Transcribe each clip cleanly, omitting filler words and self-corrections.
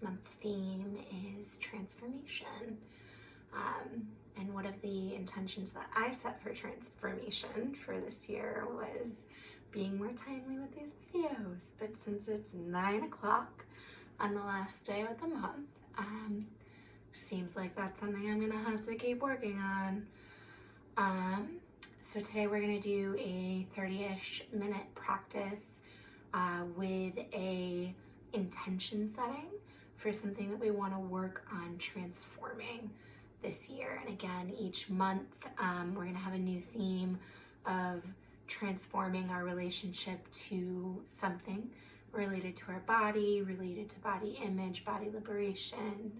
month's theme is transformation. And one of the intentions that I set for transformation for this year was being more timely with these videos. But since it's 9 o'clock on the last day of the month, seems like that's something I'm gonna have to keep working on. So today we're gonna do a 30-ish minute practice with a intention setting for something that we want to work on transforming this year. And again, each month we're going to have a new theme of transforming our relationship to something related to our body, related to body image, body liberation,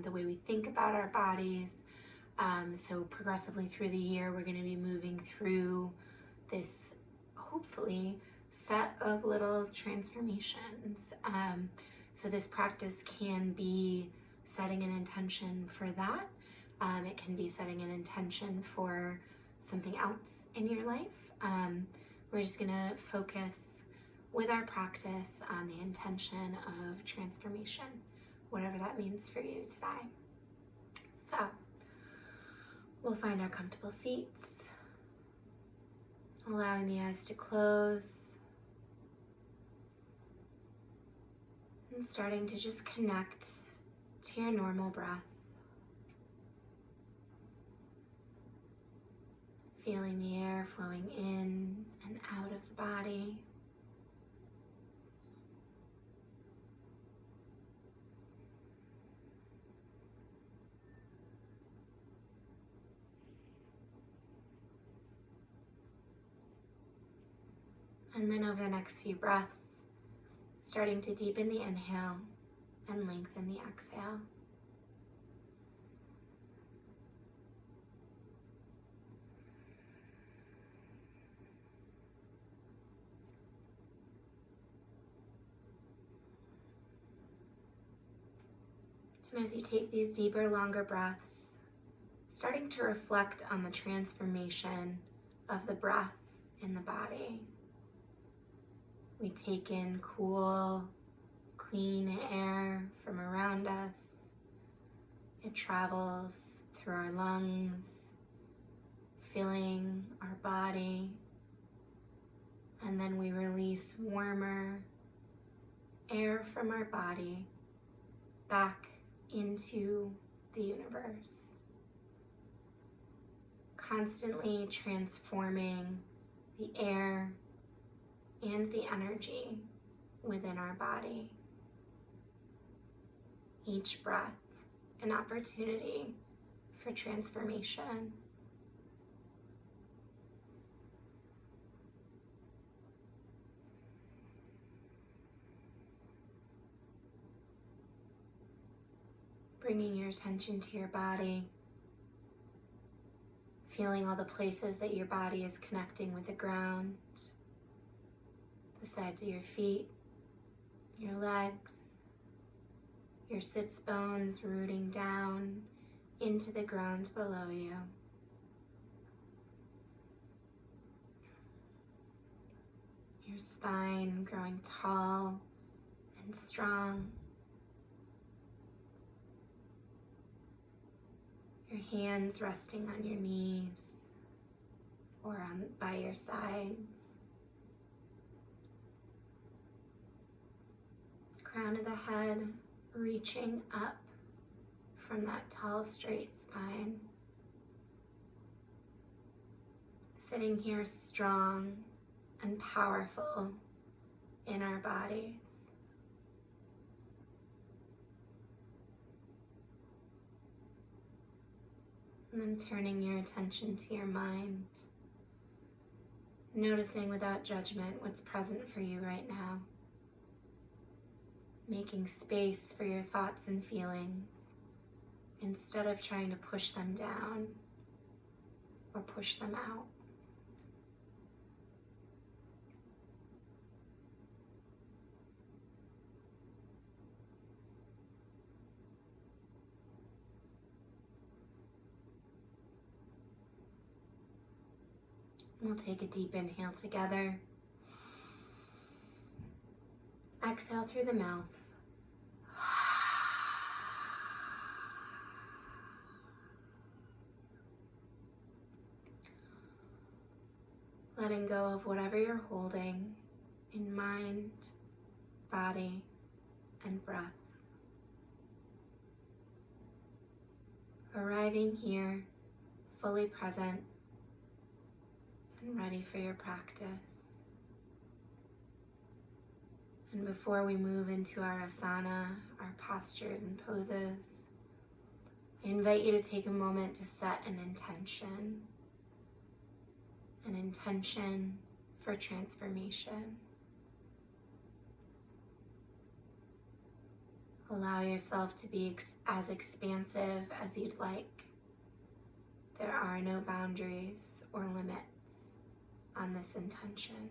the way we think about our bodies. So progressively through the year, we're going to be moving through this, hopefully, set of little transformations. So this practice can be setting an intention for that. It can be setting an intention for something else in your life. We're just gonna focus with our practice on the intention of transformation, whatever that means for you today. So we'll find our comfortable seats, allowing the eyes to close, and starting to just connect to your normal breath. Feeling the air flowing in and out of the body. And then over the next few breaths, starting to deepen the inhale and lengthen the exhale. And as you take these deeper, longer breaths, starting to reflect on the transformation of the breath in the body. We take in cool, clean air from around us. It travels through our lungs, filling our body, and then we release warmer air from our body back into the universe, constantly transforming the air and the energy within our body. Each breath an opportunity for transformation. Bringing your attention to your body, feeling all the places that your body is connecting with the ground, the sides of your feet, your legs, your sits bones rooting down into the ground below you. Your spine growing tall and strong. Your hands resting on your knees or by your sides. Crown of the head reaching up from that tall, straight spine. Sitting here strong and powerful in our bodies. And then turning your attention to your mind, noticing without judgment what's present for you right now. Making space for your thoughts and feelings instead of trying to push them down or push them out. We'll take a deep inhale together. Exhale through the mouth. letting go of whatever you're holding in mind, body, and breath. Arriving here, fully present and ready for your practice. And before we move into our asana, our postures and poses, I invite you to take a moment to set an intention for transformation. Allow yourself to be as expansive as you'd like. There are no boundaries or limits on this intention.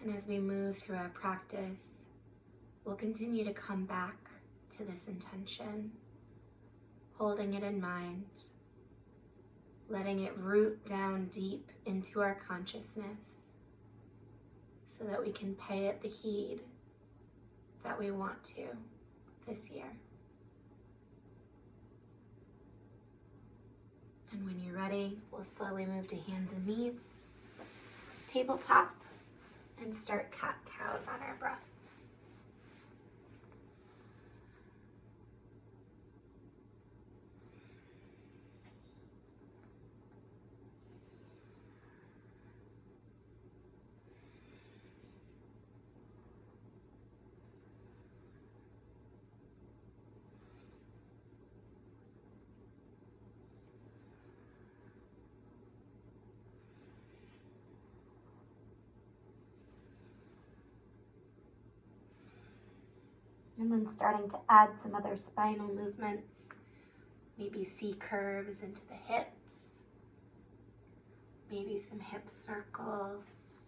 And as we move through our practice, we'll continue to come back to this intention, holding it in mind, letting it root down deep into our consciousness so that we can pay it the heed that we want to this year. And when you're ready, we'll slowly move to hands and knees, tabletop, and start cat-cows on our breath. And then starting to add some other spinal movements, maybe C curves into the hips, maybe some hip circles,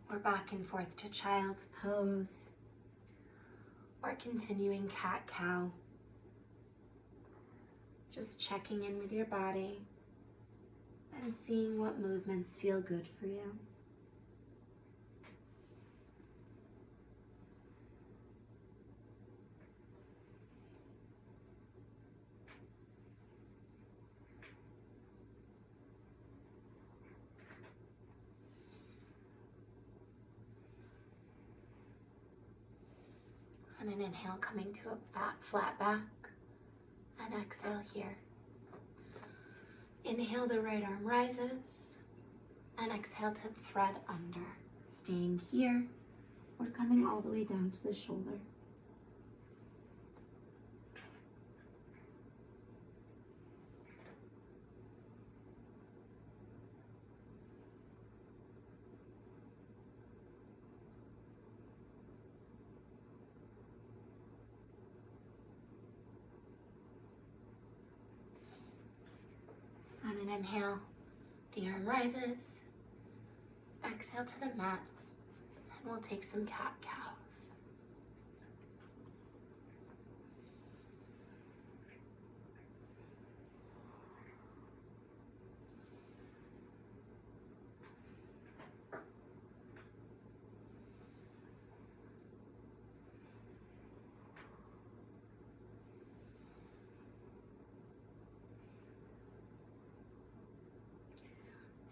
or back and forth to child's pose, or continuing cat-cow. Just checking in with your body and seeing what movements feel good for you. On an inhale, coming to a flat back, and exhale here. Inhale, the right arm rises, and exhale to thread under. Staying here, or coming all the way down to the shoulder. On an inhale, the arm rises. Exhale to the mat, and we'll take some cat-cows.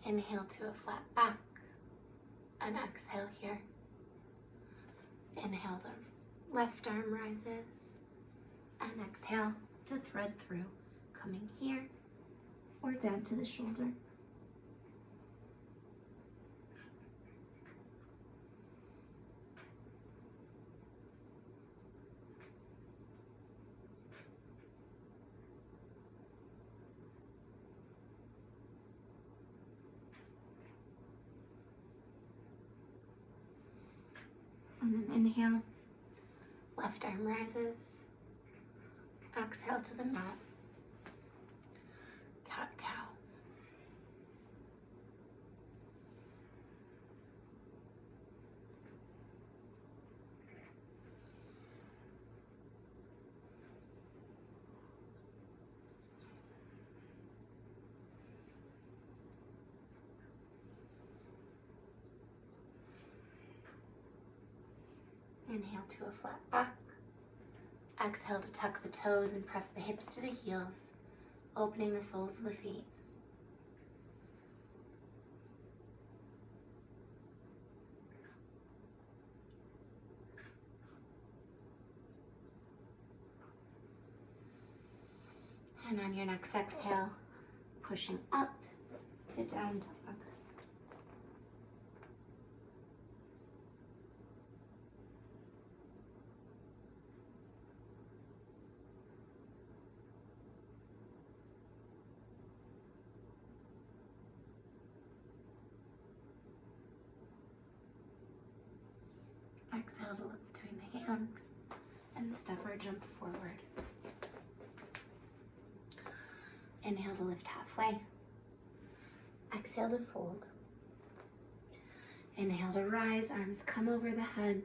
Inhale to a flat back, and exhale here. Inhale, the left arm rises, and exhale to thread through, coming here or down to the shoulder. And then inhale, left arm rises, exhale to the mat, cat-cow. Inhale to a flat back. Exhale to tuck the toes and press the hips to the heels, opening the soles of the feet. And on your next exhale, pushing up to down dog. Exhale to look between the hands and step or jump forward. Inhale to lift halfway. Exhale to fold. Inhale to rise, arms come over the head.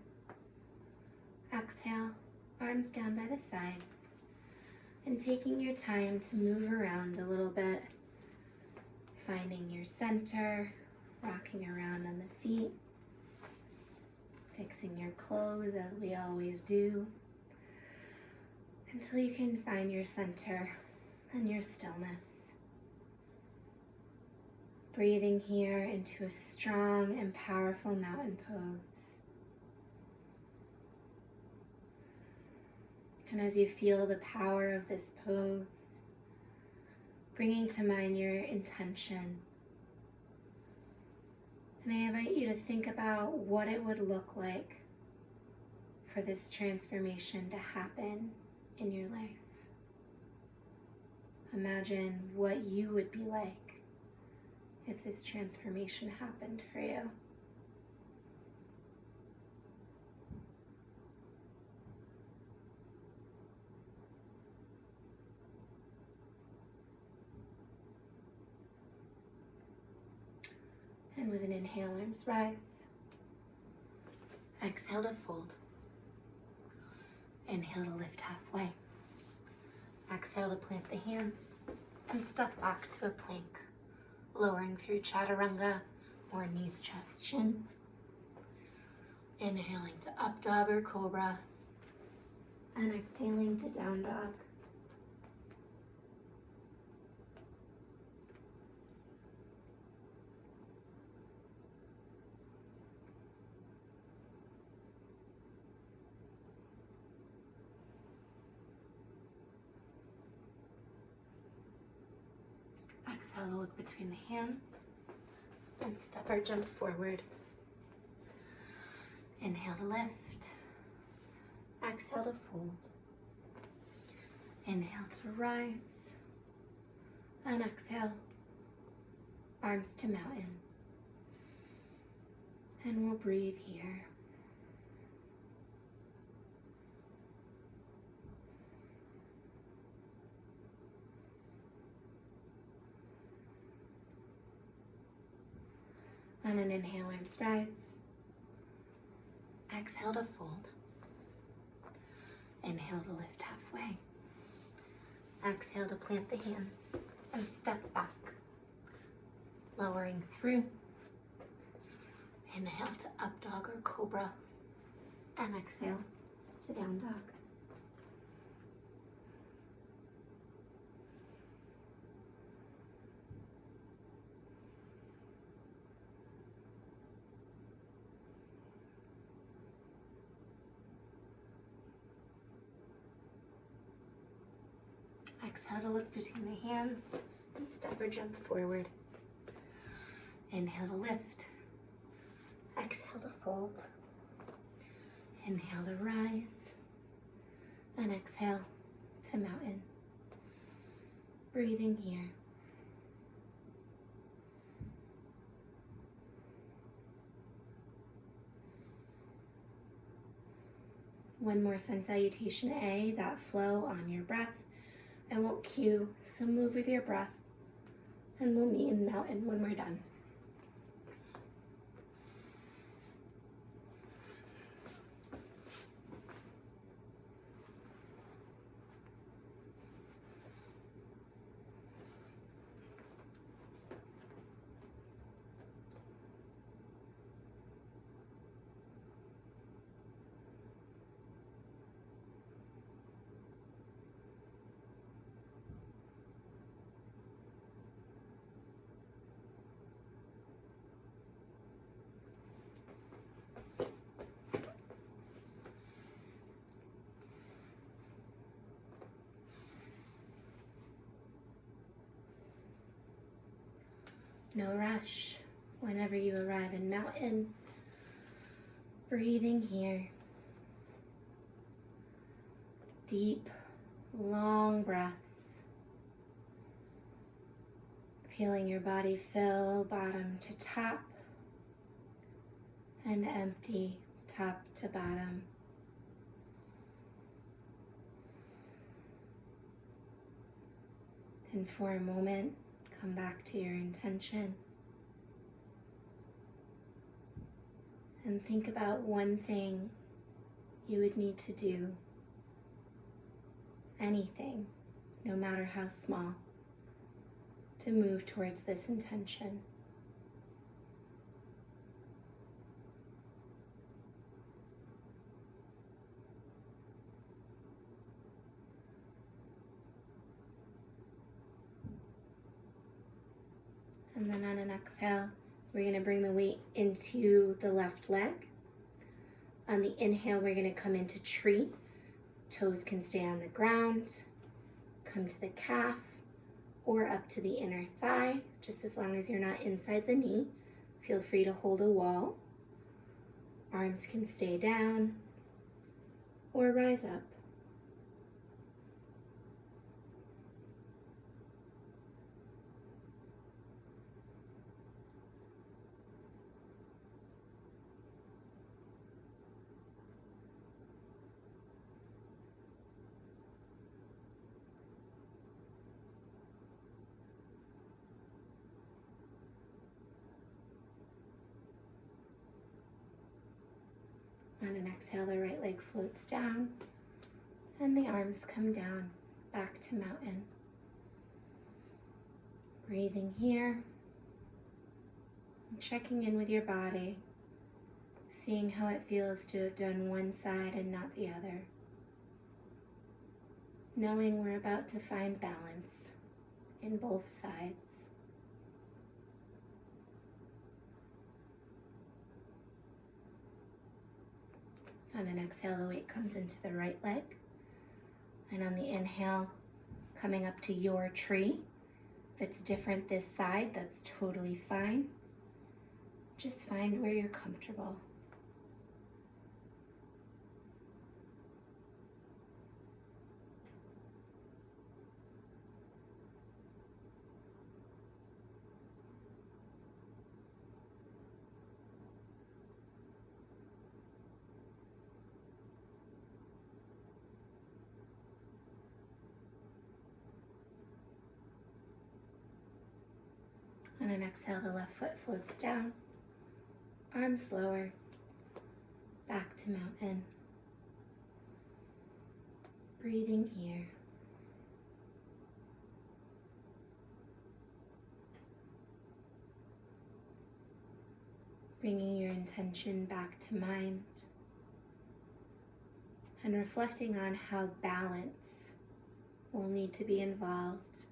Exhale, arms down by the sides. And taking your time to move around a little bit, finding your center, rocking around on the feet, fixing your clothes as we always do, until you can find your center and your stillness. Breathing here into a strong and powerful mountain pose. And as you feel the power of this pose, bringing to mind your intention. And I invite you to think about what it would look like for this transformation to happen in your life. Imagine what you would be like if this transformation happened for you. And with an inhale, arms rise. Exhale to fold. Inhale to lift halfway. Exhale to plant the hands and step back to a plank, lowering through chaturanga or knees, chest, chin. Inhaling to up dog or cobra, and exhaling to down dog. Exhale to look between the hands and step or jump forward. Inhale to lift. Exhale to fold. Inhale to rise. And exhale, arms to mountain. And we'll breathe here. On an inhale, arms rise. Exhale to fold. Inhale to lift halfway. Exhale to plant the hands and step back, lowering through. Inhale to up dog or cobra, and exhale to down dog. Exhale to look between the hands and step or jump forward. Inhale to lift. Exhale to fold. Inhale to rise. And exhale to mountain. Breathing here. One more sun salutation A, that flow on your breath. I won't cue, so move with your breath, and we'll meet in mountain when we're done. No rush. Whenever you arrive in mountain, breathing here. Deep, long breaths. Feeling your body fill bottom to top and empty top to bottom. And for a moment, come back to your intention. And think about one thing you would need to do, anything, no matter how small, to move towards this intention. And then on an exhale, we're going to bring the weight into the left leg. On the inhale, we're going to come into tree. Toes can stay on the ground, come to the calf, or up to the inner thigh, just as long as you're not inside the knee. Feel free to hold a wall. Arms can stay down or rise up. On an exhale, the right leg floats down and the arms come down, back to mountain. Breathing here, and checking in with your body, seeing how it feels to have done one side and not the other. Knowing we're about to find balance in both sides. On an exhale, the weight comes into the right leg. And on the inhale, coming up to your tree. If it's different this side, that's totally fine. Just find where you're comfortable. On an exhale, the left foot floats down, arms lower, back to mountain. Breathing here. Bringing your intention back to mind and reflecting on how balance will need to be involved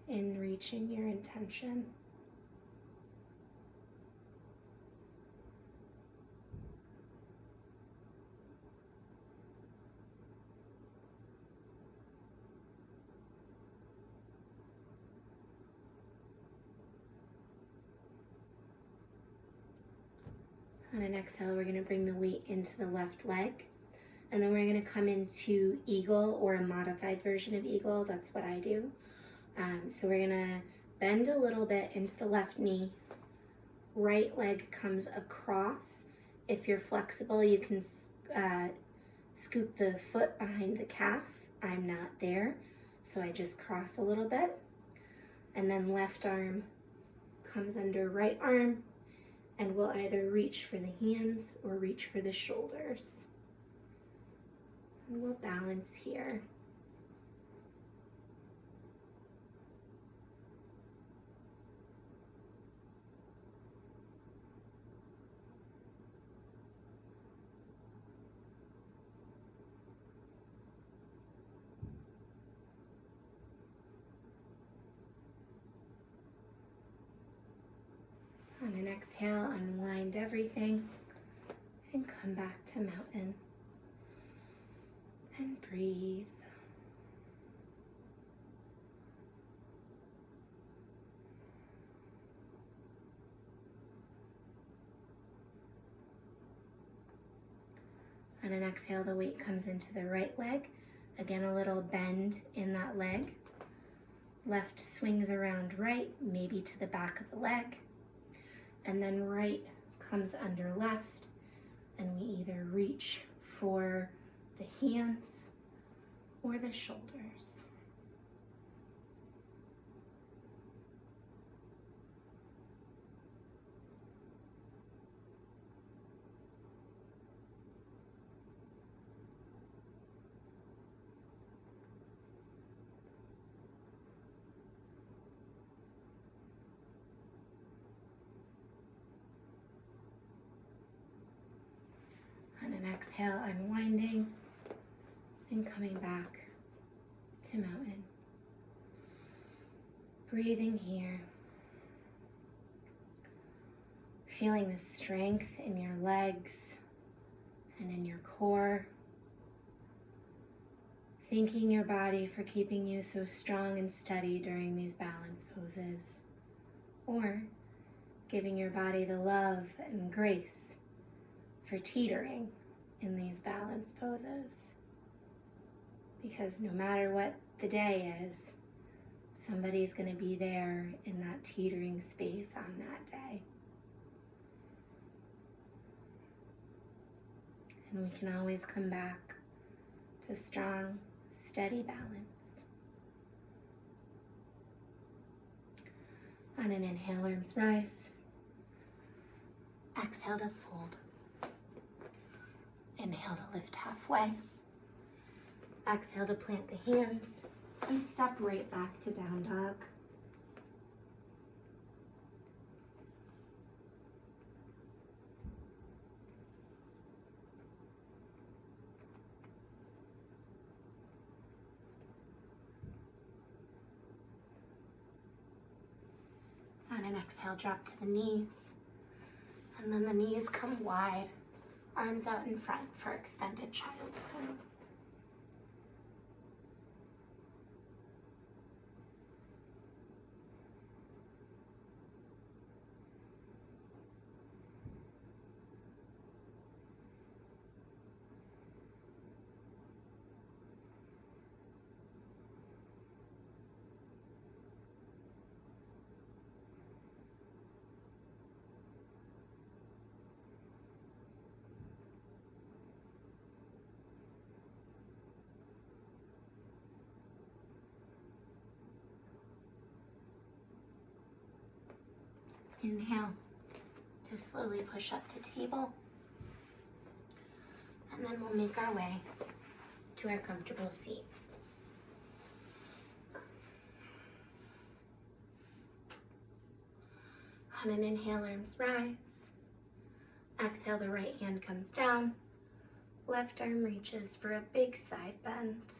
in reaching your intention. On an exhale, we're going to bring the weight into the left leg, and then we're going to come into eagle or a modified version of eagle. That's what I do. So we're gonna bend a little bit into the left knee. Right leg comes across. If you're flexible, you can scoop the foot behind the calf. I'm not there, so I just cross a little bit. And then left arm comes under right arm, and we'll either reach for the hands or reach for the shoulders. And we'll balance here. On an exhale, unwind everything and come back to mountain. And breathe. On an exhale, the weight comes into the right leg. Again, a little bend in that leg. Left swings around right, maybe to the back of the leg. And then right comes under left, and we either reach for the hands or the shoulders. On an exhale, unwinding and coming back to mountain. Breathing here. Feeling the strength in your legs and in your core. Thanking your body for keeping you so strong and steady during these balance poses. Or giving your body the love and grace for teetering in these balance poses. Because no matter what the day is, somebody's going to be there in that teetering space on that day. And we can always come back to strong, steady balance. On an inhale, arms rise. Exhale to fold. Inhale to lift halfway. Exhale to plant the hands and step right back to down dog. On an exhale, drop to the knees. And then the knees come wide, arms out in front for extended child's pose. Inhale to slowly push up to table. And then we'll make our way to our comfortable seat. On an inhale, arms rise. Exhale, the right hand comes down. Left arm reaches for a big side bend.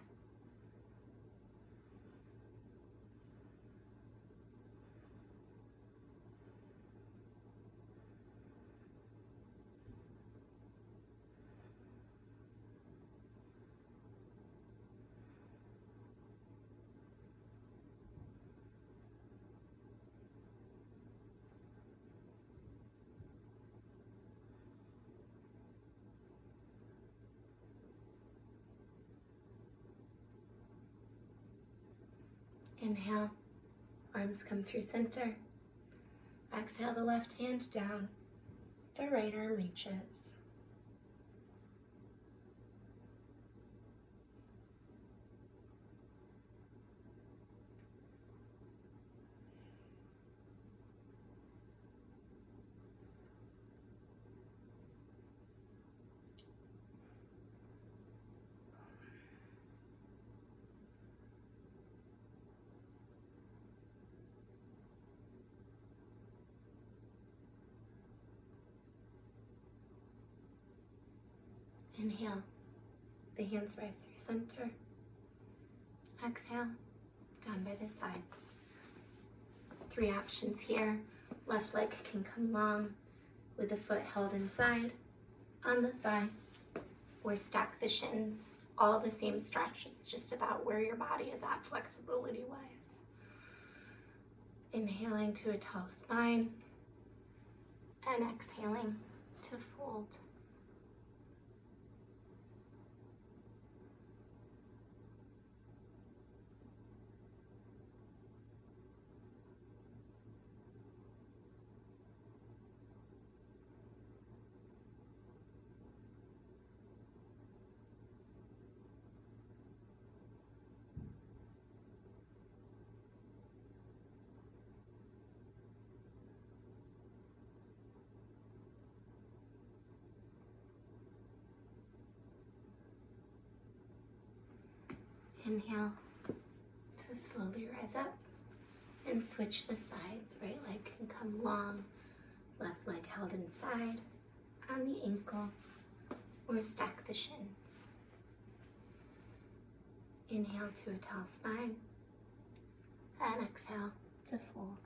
Inhale, arms come through center. Exhale, the left hand down. The right arm reaches. Inhale, the hands rise through center. Exhale, down by the sides. 3 options here. Left leg can come long with the foot held inside on the thigh, or stack the shins. It's all the same stretch. It's just about where your body is at flexibility-wise. Inhaling to a tall spine and exhaling to fold. Inhale to slowly rise up and switch the sides. Right leg can come long, left leg held inside on the ankle, or stack the shins. Inhale to a tall spine, and exhale to fold.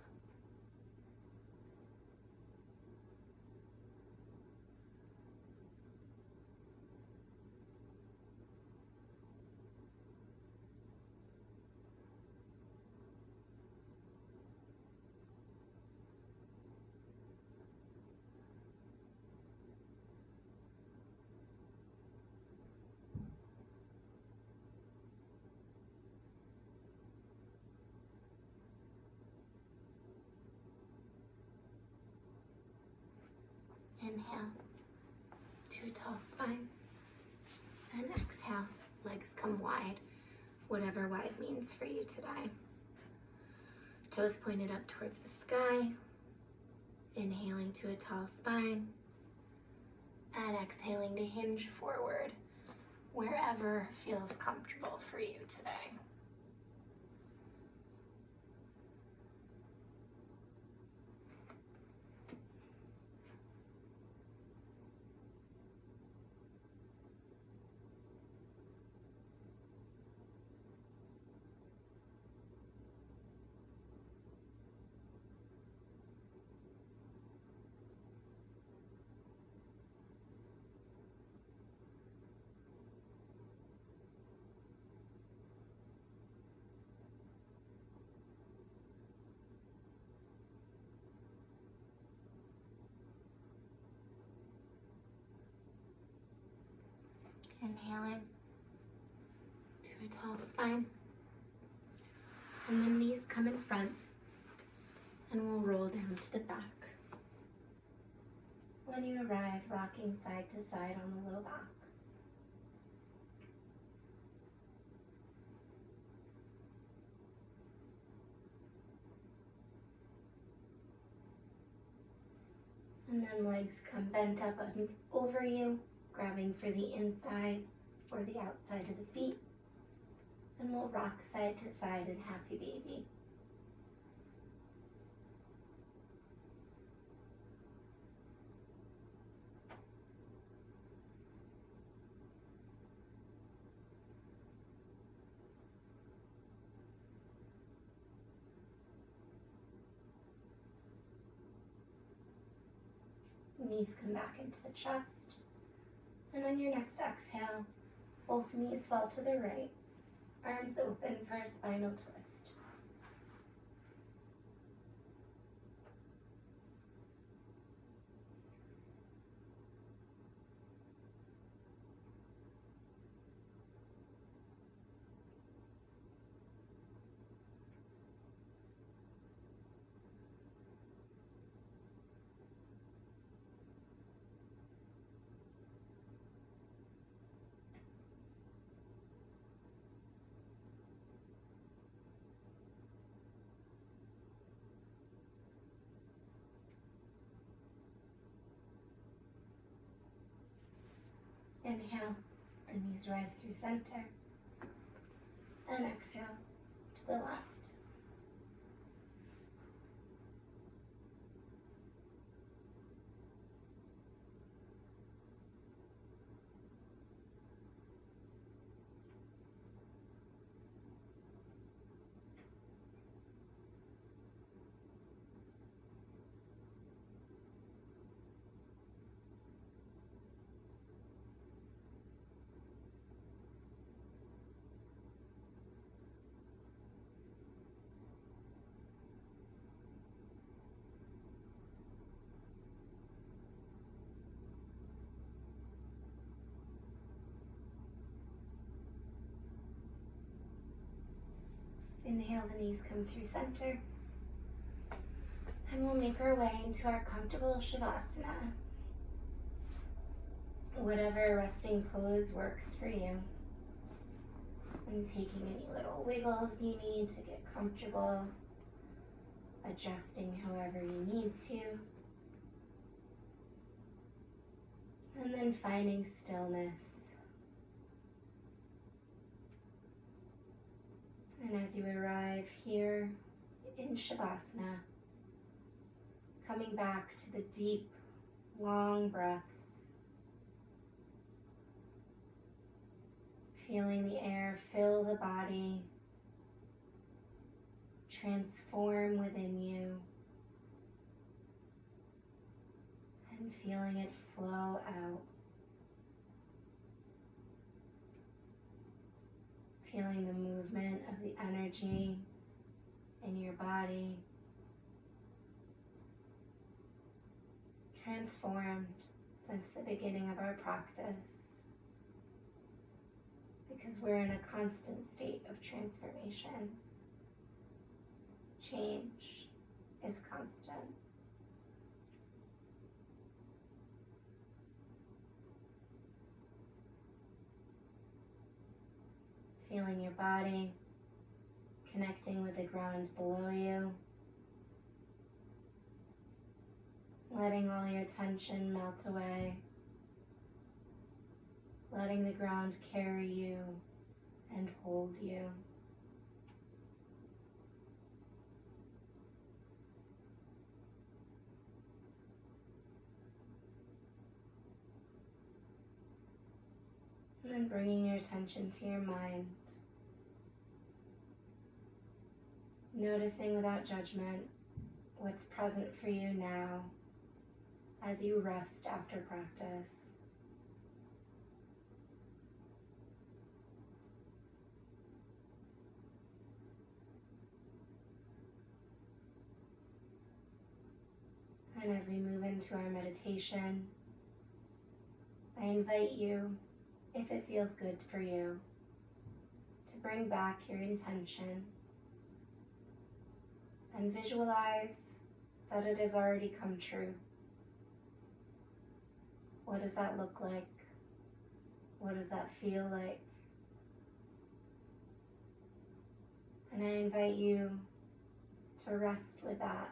Inhale to a tall spine, and exhale, legs come wide, whatever wide means for you today. Toes pointed up towards the sky, inhaling to a tall spine, and exhaling to hinge forward, wherever feels comfortable for you today. Inhaling to a tall spine, and the knees come in front, and we'll roll down to the back. When you arrive, rocking side to side on the low back. And then legs come bent up and over you, grabbing for the inside or the outside of the feet. And we'll rock side to side in happy baby. Knees come back into the chest. And on your next exhale, both knees fall to the right, arms open for a spinal twist. Inhale, the knees rise through center. And exhale to the left. Inhale, the knees come through center. And we'll make our way into our comfortable Shavasana. Whatever resting pose works for you. And taking any little wiggles you need to get comfortable. Adjusting however you need to. And then finding stillness. And as you arrive here in Shavasana, coming back to the deep, long breaths, feeling the air fill the body, transform within you, and feeling it flow out. Feeling the movement of the energy in your body, transformed since the beginning of our practice, because we're in a constant state of transformation. Change is constant. Feeling your body, connecting with the ground below you, letting all your tension melt away, letting the ground carry you and hold you. And then bringing your attention to your mind, noticing without judgment what's present for you now as you rest after practice. And as we move into our meditation, I invite you, if it feels good for you, to bring back your intention and visualize that it has already come true. What does that look like? What does that feel like? And I invite you to rest with that.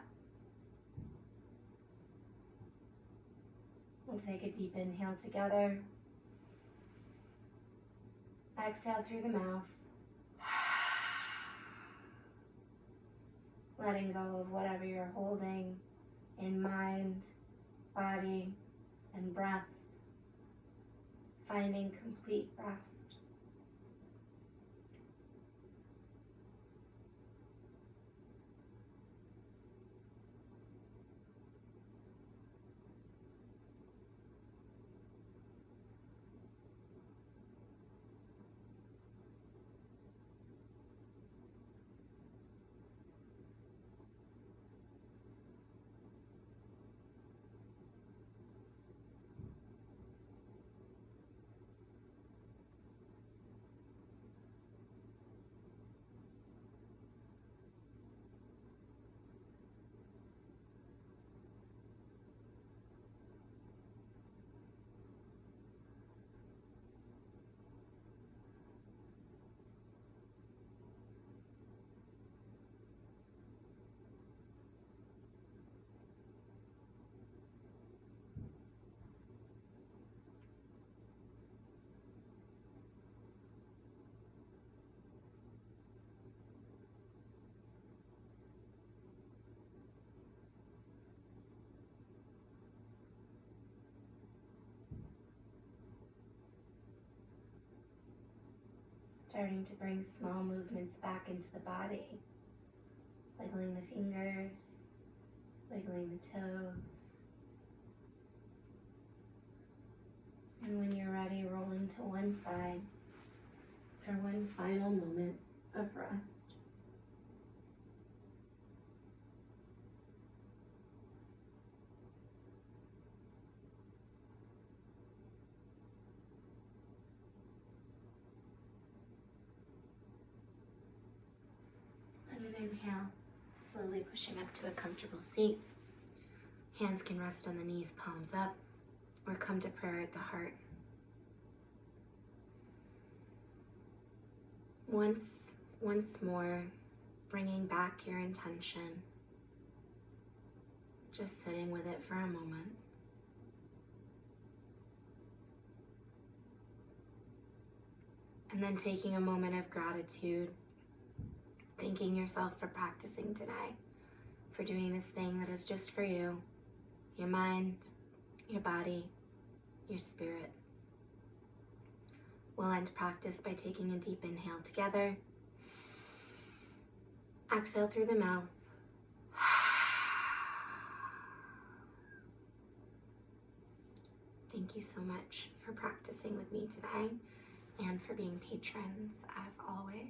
We'll take a deep inhale together. Exhale through the mouth. Letting go of whatever you're holding in mind, body, and breath. Finding complete rest. Starting to bring small movements back into the body. Wiggling the fingers, wiggling the toes. And when you're ready, rolling to one side for one final moment of rest. And an inhale, slowly pushing up to a comfortable seat. Hands can rest on the knees, palms up, or come to prayer at the heart. Once more, bringing back your intention. Just sitting with it for a moment. And then taking a moment of gratitude Thanking yourself for practicing today, for doing this thing that is just for you, your mind, your body, your spirit. We'll end practice by taking a deep inhale together. Exhale through the mouth. Thank you so much for practicing with me today and for being patrons. As always,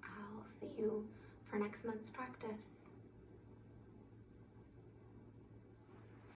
I'll see you for next month's practice.